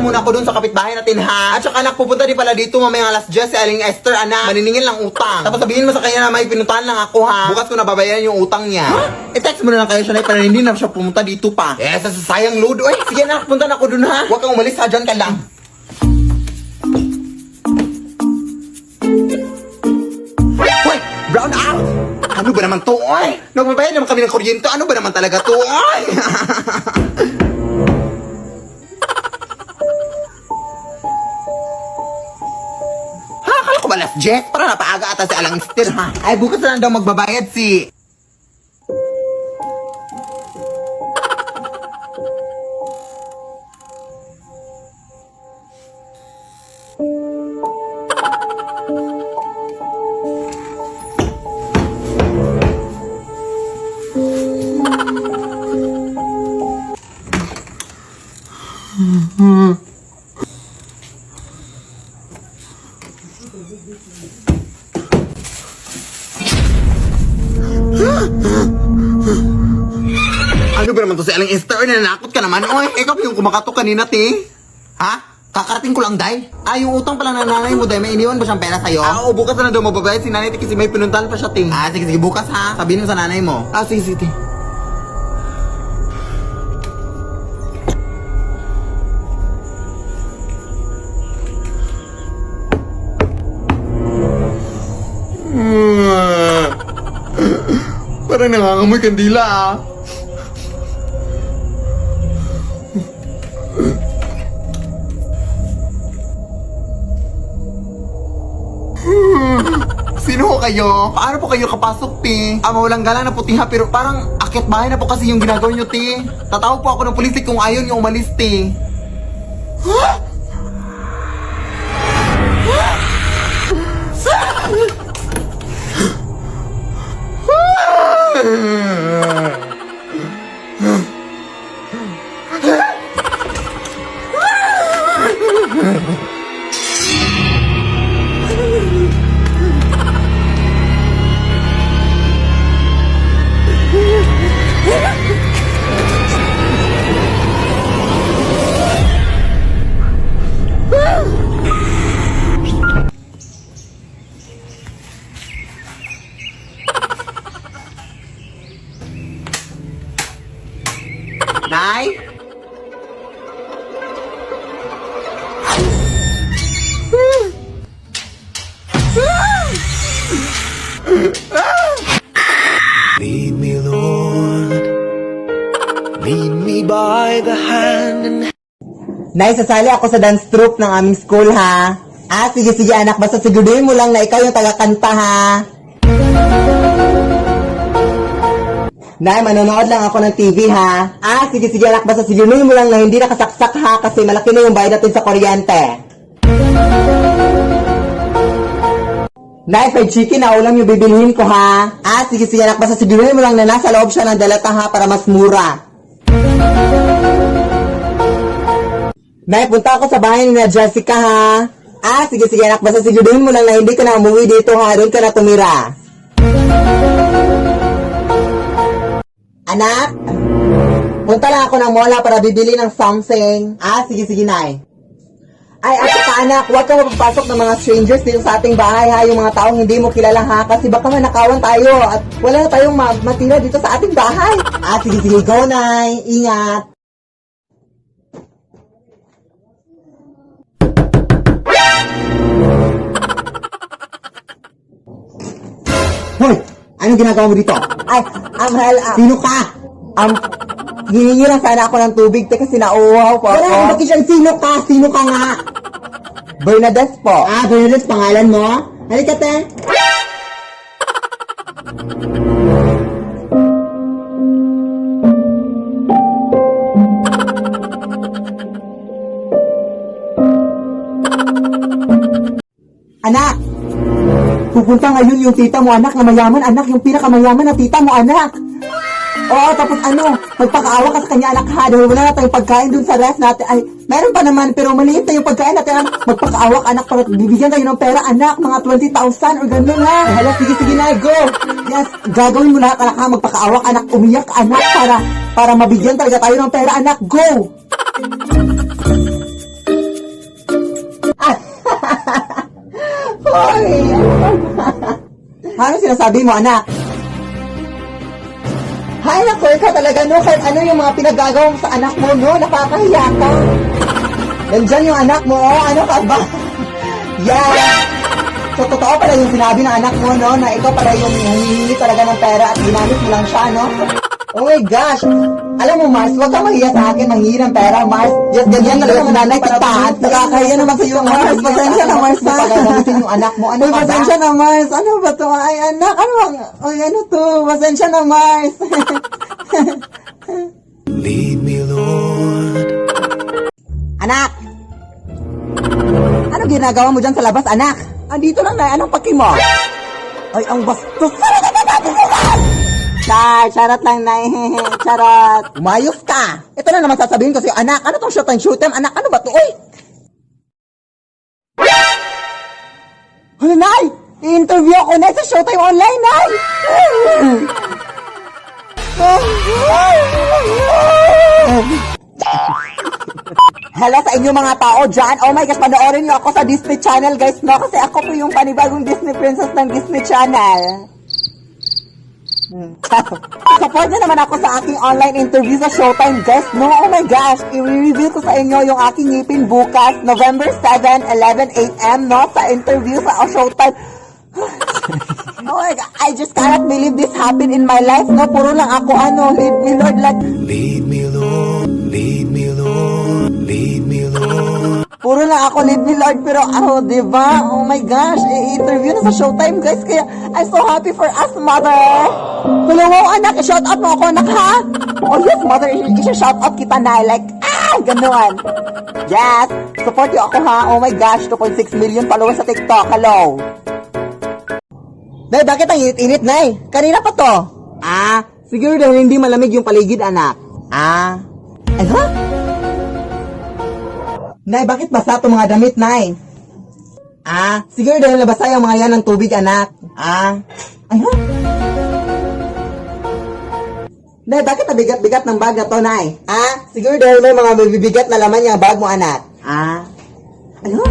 lang muna ako dun sa kapitbahay natin ha. At saka anak, pupunta din pala dito mamayang alas 10 si Aling Esther, anak. Maniningin lang utang. Tapos sabihin mo sa kanya na may pinuntahan lang ako ha. Bukas ko na babayaran yung utang niya. I-text mo na lang kayo siya na para hindi na siya pumunta dito pa. Sayang load. Oy, sige anak, punta na ako dun ha. Huwag kang umalis ha, dyan ka lang. Hoy, brown out! Ano ba naman to, oy? Nagbabayad naman kami ng kuryente. Ano ba naman talaga to, oy? Akala ko ba last jet? Para napaaga ata si Alang Esther, ha? Ay, bukas na lang daw magbabayad si... Ano ba naman to si Aling Esther? Nanakot ka naman, oy. Ikaw yung kumakatok kanina, ti. Ha? Kakarating ko lang, day. Yung utang pala ng nanay mo, day. May iniwan ba siyang pera sa'yo? Oo, bukas na daw mababayad si nanay, ti, kasi may pinuntahan pa siya, ti. Sige, bukas ha. Sabihin mo sa nanay mo. Sige, ti. Parang nangangamoy kandila, ah. Sino ho kayo? Paano po kayo kapasok, ti? Mawalang gala na po, ti, ha? Pero parang akyat bahay na po kasi yung ginagawa nyo, ti. Tatawag po ako ng pulis kung ayaw nyo umalis, ti. Nay? Lead me, Lord. Lead me by the hand and... Nay, sasali ako sa dance troupe ng aming school, ha? Sige anak, basta siguraduhin mo lang na ikaw yung taga-kanta, ha? Nay, manonood lang ako ng TV, ha? Sige anak, basta siguraduhin mo lang na hindi nakasaksak, ha? Kasi malaki na yung bayad natin sa kuryente. Nay, fried chicken na ulam yung bibilhin ko, ha? Sige anak, basta siguraduhin mo lang na nasa loob siya ng dalata, ha? Para mas mura. Nay, punta ako sa bahay ni Jessica, ha? Sige anak, basta siguraduhin mo lang na hindi ka na umuwi dito, ha? Doon ka na tumira. Anak, punta lang ako ng mola para bibili ng something. Sige, Nay. At saka anak, huwag kang mapapasok ng mga strangers dito sa ating bahay, ha? Yung mga taong hindi mo kilala, ha? Kasi baka manakawan tayo at wala na tayong matira dito sa ating bahay. Sige, go, Nay. Ingat. Hoy! Anong ginagawa mo dito? Mahal, sino ka? Hihingi lang sana ako ng tubig, te, kasi nauuhaw po ako. Wala, bakit siya? Sino ka? Sino ka nga? Bernadette po. Bernadette, pangalan mo? Halika, te. Anak! Pupunta ngayon yung tita mo, anak, na mayaman, anak, yung pinakamayaman na tita mo, anak. Oo, tapos magpakaawa ka sa kanya, anak, ha, dahil wala na tayong pagkain dun sa rest natin. Meron pa naman, pero maliit na yung pagkain natin, anak. Magpakaawa ka, anak, para bibigyan tayo ng pera, anak, mga 20,000 or ganun, ha. Hala, sige na, go. Yes, gagawin mo lahat, anak, ha, magpakaawa ka, anak, umiyak ka, anak, para mabigyan talaga tayo ng pera, anak, go. Hoy! Ano sinasabi mo, anak? Hay, naku, ikaw talaga, no? Kahit ano yung mga pinagagawa mo sa anak mo, no? Nakakahiya ka. Nandyan yung anak mo, oh. Ano ka ba? Yeah! So, totoo pala yung sinabi ng anak mo, no? Na ikaw pala yung nangihingi talaga ng pera at ginamit mo lang siya, no? Oh my gosh! Alam mo, Mars, huwag kang mahiya sa akin manghingi ng pera, Mars. Just ganyan talaga ang nanay kita. At nakakahiya naman sa iyo, Mars. Pasensya na, Mars, ha? Pagagamitin yung anak mo. Ano ba? Pasensya na, Mars. Ano ba to? Ay, anak, ano bang? Ay, ano to? Pasensya na, Mars. Lead me, Lord. Anak! Ano ginagawa mo dyan sa labas, anak? Andito lang na, anong paki mo? Ay, ang bastos! Charot lang na, charot. Umayos ka! Ito na naman sasabihin ko sa'yo, anak, ano tong shoot time? Anak, ano ba to? Uy! Ano, Nay? I-interview ako na sa Showtime Online, Nay! Hello sa inyo mga tao dyan. Oh my gosh, panoorin niyo ako sa Disney Channel, guys, no? Kasi ako po yung panibagong Disney princess ng Disney Channel. Support niyo naman ako sa aking online interview sa Showtime, guys, no? Oh my gosh, i-review ko sa inyo yung aking ngipin bukas, November 7, 11 a.m., no? Sa interview sa Showtime. Oh my God, I just cannot believe this happened in my life, no? Puro lang ako, lead me, Lord, like, Lead me, Lord. Lead me, Lord. Lead me, Lord. puro lang ako, lead me, Lord, pero diba? Oh my gosh, i-interview na sa Showtime, guys, kaya I'm so happy for us, mother. Hello, wow, anak, i-shout out mo ako, anak, ha? Oh yes, mother, i-shout out kita na, like, ganon. Yes, support you ako, ha? Oh my gosh, 2.6 million followers sa TikTok, hello. Nay, bakit ang init-init, Nay? Kanina pa to. Siguro dahil hindi malamig yung paligid, anak. Ano? Nay, bakit basa itong mga damit, Nay? Siguro dahil nabasa yung mga yan ng tubig, anak. Ano? Nay, bakit nabigat-bigat ng bag na to, Nay? Siguro dahil may mga mabibigat na laman yung bag mo, anak. Ano?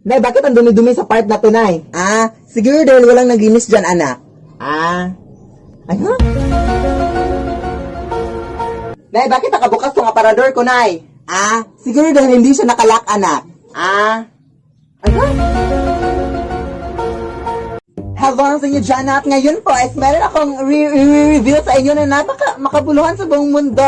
Nay, bakit ang dumi-dumi sa part na to, Nay? Siguro dahil walang naglinis dyan, anak. Ano? Nay, bakit nakabukas tong aparador ko, Nay? Siguro dahil hindi siya nakalak, anak. Ano? Habang sa inyo dyan at ngayon po is meron akong re-review sa inyo na makabuluhan sa buong mundo.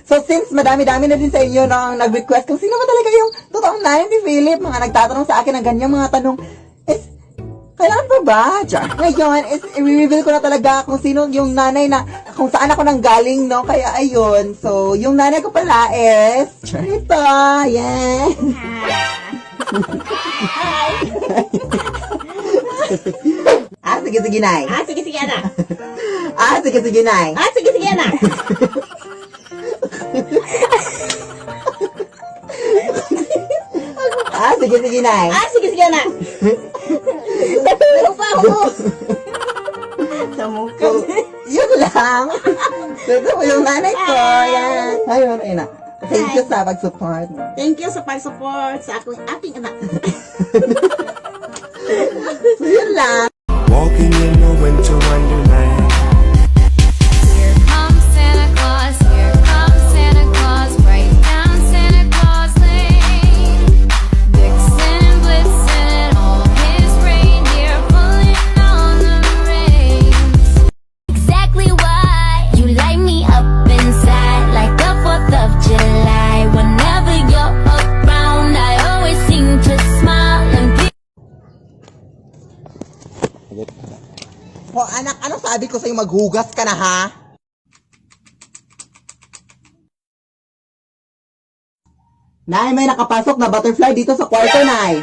So since madami-dami na din sa inyo nang nag-request kung sino ba talaga yung totoong nanay ni Philip, mga nagtatanong sa akin ng ganyang mga tanong, is kailangan pa ba? Ngayon is i-reveal ko na talaga kung sino yung nanay na, kung saan ako nang galing, no? Kaya ayun, so yung nanay ko pala is ito, yeah. Sige, Nay. Sige, anak. Sige, Nay. Sige, anak. Sige, Nay. Sige, anak. Natulog pa ako. Sa mukha. So, yun lang. Ito po yung nanay ko. Yan. Ayun, ayun na. Thank you sa pag-support. Thank you sa pag-support sa aking anak. So, yun lang. Walking in a winter wonderland. Here comes Santa Claus, here comes Santa Claus, right down Santa Claus Lane. Vixen and Blitzen and all his reindeer pulling on the reins. Exactly why you light me up inside like the 4th of July. Whenever you're around, I always seem to smile and be. O anak, anong sabi ko sa'yo maghugas ka na, ha? Nay, may nakapasok na butterfly dito sa kwarto, Nay.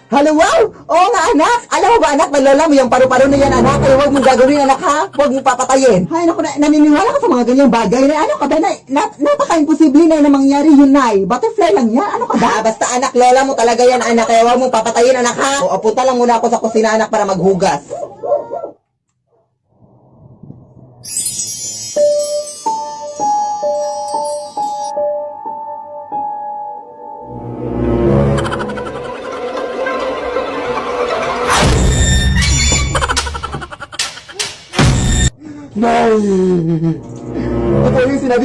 Hello, wow! Oo nga, anak! Alam mo ba, anak, nalala mo yung paru-paro na yan, anak? Kaya huwag mong gagawin, anak, ha? Huwag mong papatayin. Ay, naku, naniniwala ka sa mga ganyang bagay. Na, ano ka ba, Nay? Napaka-imposible na mangyari yun, Nay. Butterfly lang yan. Ano ka ba? Basta, anak, lola mo talaga yan, anak. Kaya huwag mong papatayin, anak, ha? O, punta lang muna ako sa kusina, anak, para maghugas.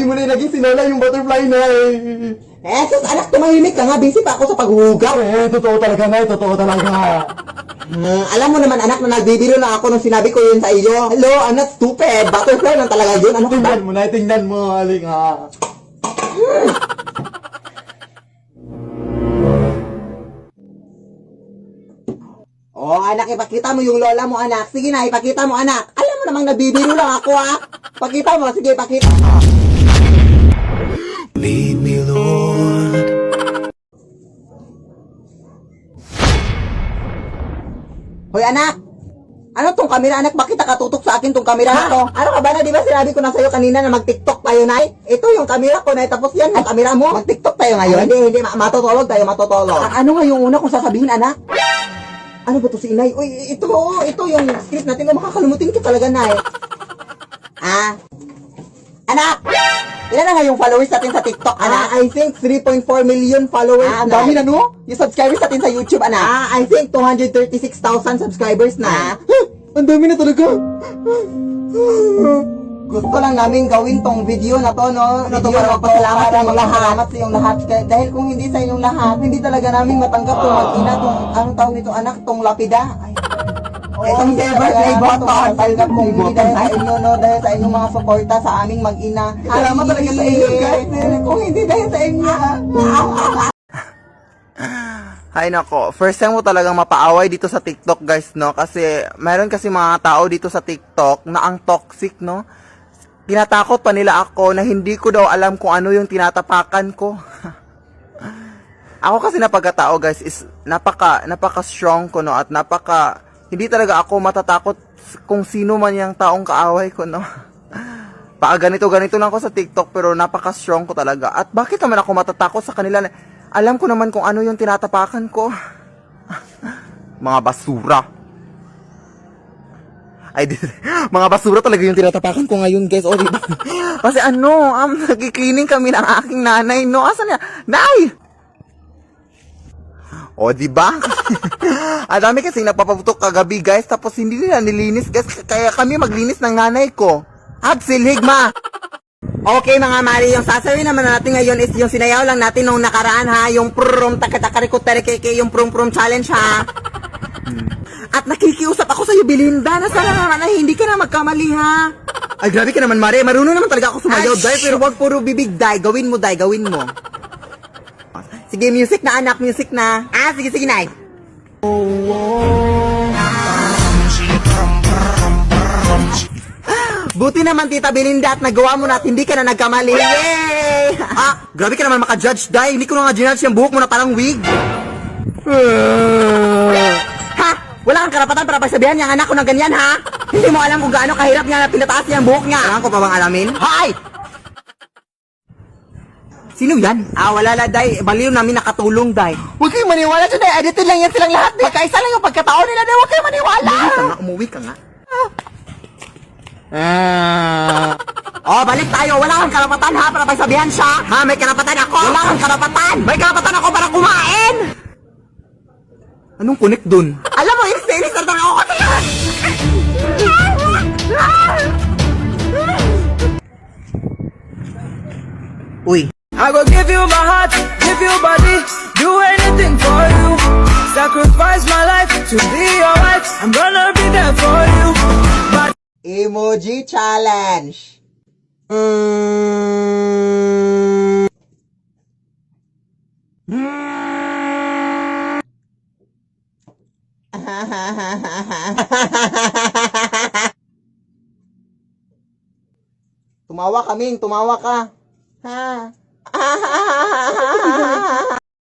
Sinabi mo na naging sinala yung butterfly na eh. Sus, anak, tumahimik ka nga. Busy pa ako sa paghuhugaw. Totoo talaga na, totoo talaga. Alam mo naman, anak, na nagbibiro na ako nung sinabi ko yun sa iyo. Hello, anak, stupid. Butterfly lang talaga yun. Ano ka ba? Tingnan mo, aling ha. Oh, anak, ipakita mo yung lola mo, anak. Sige na, ipakita mo, anak. Alam mo namang nabibiro lang ako, ha. Pakita mo, sige, ipakita. Lead me, Lord. Hoy, anak. Ano tong kamera, anak? Bakit nakatutok sa akin tong kamera na to? Ano ka ba na, di ba sinabi ko na sa'yo kanina na mag-tiktok tayo, Nay? Ito yung kamera ko, Nay. Tapos yan, yung kamera mo. Mag-tiktok tayo ngayon? Hindi. Matutulog tayo, matutulog. Ano nga yung una kong sasabihin, anak? Ano ba to si Inay? Uy, ito yung script natin. Makakalimutin ka talaga, Nay. Anak! Ilan na nga yung followers natin sa TikTok, anak? I think 3.4 million followers. Ang dami na, no? Yung subscribers natin sa YouTube, anak? I think 236,000 subscribers na. Ang dami na talaga. Gusto lang namin gawin tong video na to, no? Video para magpasalamat sa inyong lahat. Sa inyong lahat. Dahil kung hindi sa inyong lahat, hindi talaga namin matanggap tong mag-ina, tong, anong tawag nito, anak, tong lapida. Itong birthday button. Tanggap kong hindi dahil sa inyo, no? Dahil sa inyong mga suporta sa aming mag-ina. Salamat talaga sa inyo, guys. Kung hindi dahil sa inyo. Hay nako, first time mo talagang mapaaway dito sa TikTok, guys, no? Kasi meron kasi mga tao dito sa TikTok na ang toxic, no? Tinatakot pa nila ako na hindi ko daw alam kung ano yung tinatapakan ko. Ako kasi na pagkatao, guys, is napaka strong ko, no? At hindi talaga ako matatakot kung sino man yung taong kaaway ko, no? Ganito lang ako sa TikTok, pero napaka strong ko talaga. At bakit naman ako matatakot sa kanila? Alam ko naman kung ano yung tinatapakan ko. Mga basura. Mga basura talaga yung tinatapakan ko ngayon, guys. O, diba? Kasi nagki-cleaning kami ng aking nanay, no? Asan niya? Nay! O, diba? Ang dami kasi nagpapaputok kagabi, guys. Tapos hindi nila nilinis, guys. Kaya kami maglinis ng nanay ko. Absil, higma! Okay, mga mari, yung sasabihin naman natin ngayon is yung sinayaw lang natin nung nakaraan, ha? Yung prum takatakaricotarikeke, yung prum challenge, ha? At nakikiusap ako sa'yo, Belinda, na sana naman ay hindi ka na magkamali, ha? Ay, grabe ka naman, Mari. Marunong naman talaga ako sumayaw, Day, pero wag puro bibig, Day. Gawin mo, Day, gawin mo. Sige, music na, anak, music na. Sige, Nay. Buti naman, Tita Belinda, at nagawa mo na at hindi ka na nagkamali. Yay! Grabe ka naman maka-judge, Day. Hindi ko na nga ginudge yung buhok mo na parang wig. Ha? Wala kang karapatan para pagsabihan niyang anak ko ng ganyan, ha? Hindi mo alam kung gaano kahirap niya na pinataas niya ang buhok niya. Kailangan ko pa bang alamin? Hay! Sino yan? Wala la, Day. Baliw namin nakatulong, Day. Huwag kayong maniwala dyan, Day. Edited lang yan silang lahat, Day. Magkaisa lang yung pagkatao nila, Day. Huwag kayong maniwala. Umuwi ka nga. Balik tayo. Wala kang karapatan, ha, para pagsabihan siya. Ha, may karapatan ako. Wala kang karapatan. May karapatan ako para kumain. Anong connect dun? Alam mo, inis na ako kasi. Uy. I go give you my heart, give you body, do anything for you. Sacrifice my life to be your wife. I'm gonna be there for you. But Emoji challenge. Tumawa ka, Ming. Tumawa ka. Ha?